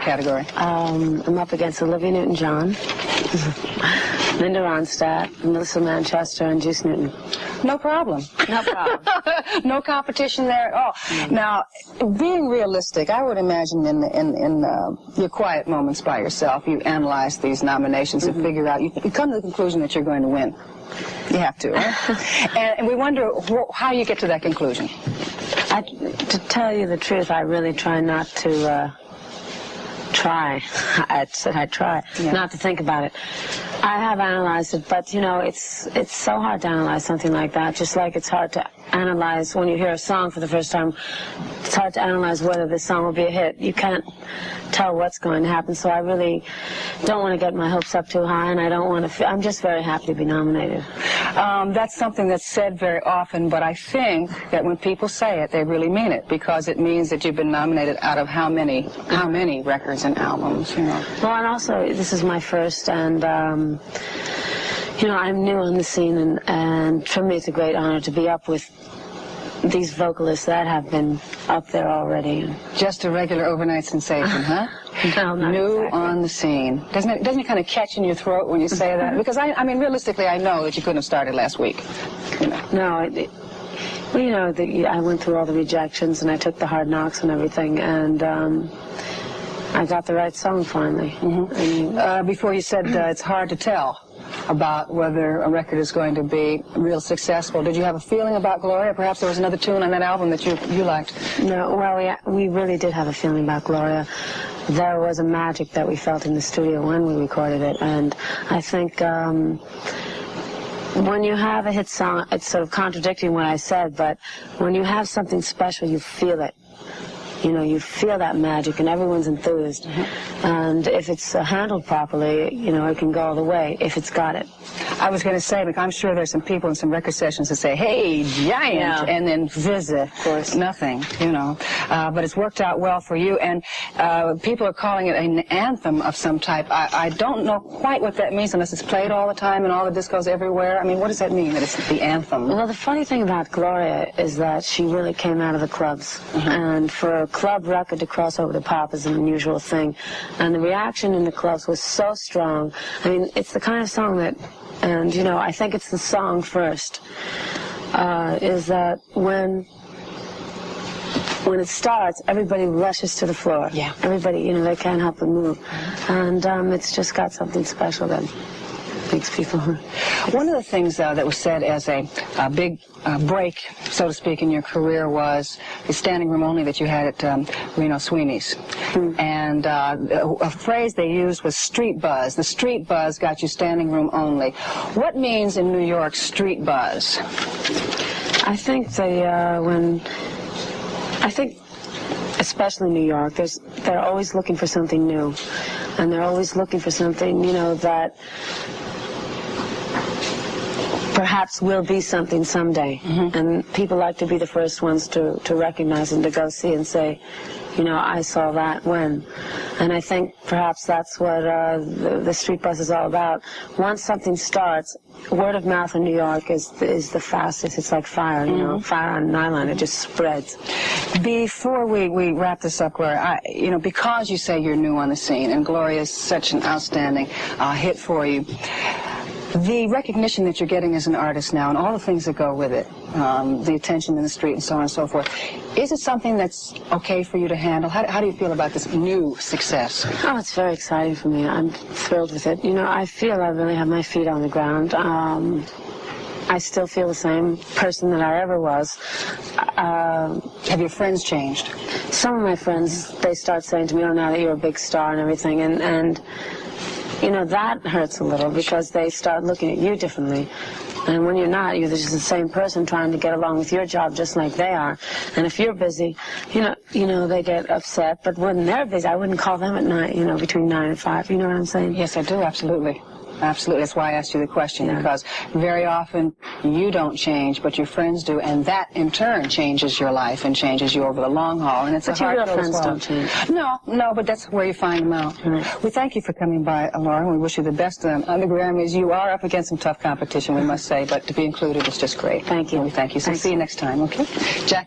category? I'm up against Olivia Newton-John, Linda Ronstadt, Melissa Manchester, and Juice Newton. No problem. No problem. No competition there at all. Now, being realistic, I would imagine in your quiet moments by yourself, you analyze these nominations and figure out, you come to the conclusion that you're going to win. You have to, right? and we wonder how you get to that conclusion. To tell you the truth, I really try not to I try not to think about it. I have analyzed it, but you know, it's so hard to analyze something like that. Just like it's hard to analyze when you hear a song for the first time. It's hard to analyze whether this song will be a hit. You can't tell what's going to happen. So I really don't want to get my hopes up too high, and I don't want to. I'm just very happy to be nominated. That's something that's said very often, but I think that when people say it, they really mean it, because it means that you've been nominated out of how many records and albums, you know. Well, and also this is my first, and you know, I'm new on the scene, and for me it's a great honor to be up with these vocalists that have been up there already. Just a regular overnight sensation, huh? No, not new exactly. On the scene. Doesn't it kind of catch in your throat when you say that? Because I mean, realistically, I know that you couldn't have started last week. You know. No, well, you know, I went through all the rejections, and I took the hard knocks and everything, and I got the right song finally. Before you said it's hard to tell about whether a record is going to be real successful. Did you have a feeling about Gloria? Perhaps there was another tune on that album that you liked. No, well, we really did have a feeling about Gloria. There was a magic that we felt in the studio when we recorded it, and I think when you have a hit song, it's sort of contradicting what I said, but when you have something special, you feel it. You know, you feel that magic, and everyone's enthused. And if it's handled properly, you know, it can go all the way if it's got it. I was going to say, like, I'm sure there's some people in some record sessions that say, "Hey, giant," and then visit, of course, nothing, you know. But it's worked out well for you, and people are calling it an anthem of some type. I don't know quite what that means unless it's played all the time in all the discos everywhere. I mean, what does that mean, that it's the anthem? Well, the funny thing about Gloria is that she really came out of the clubs, and for a club record to cross over to pop is an unusual thing, and the reaction in the clubs was so strong. I mean, it's the kind of song that, and you know, I think it's the song first, is that when it starts, everybody rushes to the floor. Yeah. Everybody, you know, they can't help but move, and it's just got something special that makes people. One of the things that was said as a big break, so to speak, in your career was the standing room only that you had at Reno Sweeney's. And a phrase they used was street buzz. The street buzz got you standing room only. What means in New York street buzz? I think especially New York, they're always looking for something new, and they're always looking for something, you know, that perhaps will be something someday. And people like to be the first ones to recognize and to go see and say, you know, I saw that when. And I think perhaps that's what the street buzz is all about. Once something starts, word of mouth in New York is the fastest. It's like fire, you know, fire on nylon. It just spreads. Before we wrap this up, Gloria, you know, because you say you're new on the scene, and Gloria is such an outstanding hit for you, the recognition that you're getting as an artist now and all the things that go with it, the attention in the street and so on and so forth, is it something that's okay for you to handle? How do you feel about this new success? Oh, it's very exciting for me. I'm thrilled with it. You know, I feel I really have my feet on the ground. I still feel the same person that I ever was. Have your friends changed? Some of my friends, they start saying to me, "Oh, now that you're a big star and everything," and you know, that hurts a little because they start looking at you differently. And when you're not, you're just the same person trying to get along with your job just like they are. And if you're busy, you know, they get upset. But when they're busy, I wouldn't call them at night, you know, between 9 and 5. You know what I'm saying? Yes, I do, absolutely. Absolutely. That's why I asked you the question, because very often you don't change, but your friends do, and that in turn changes your life and changes you over the long haul. And it's a hard pill to swallow. But your friends don't change. No, but that's where you find them out. We thank you for coming by, Laura, and we wish you the best on the Grammys. You are up against some tough competition, we must say, but to be included is just great. Thank you. And we thank you. So see you next time, okay? Jack.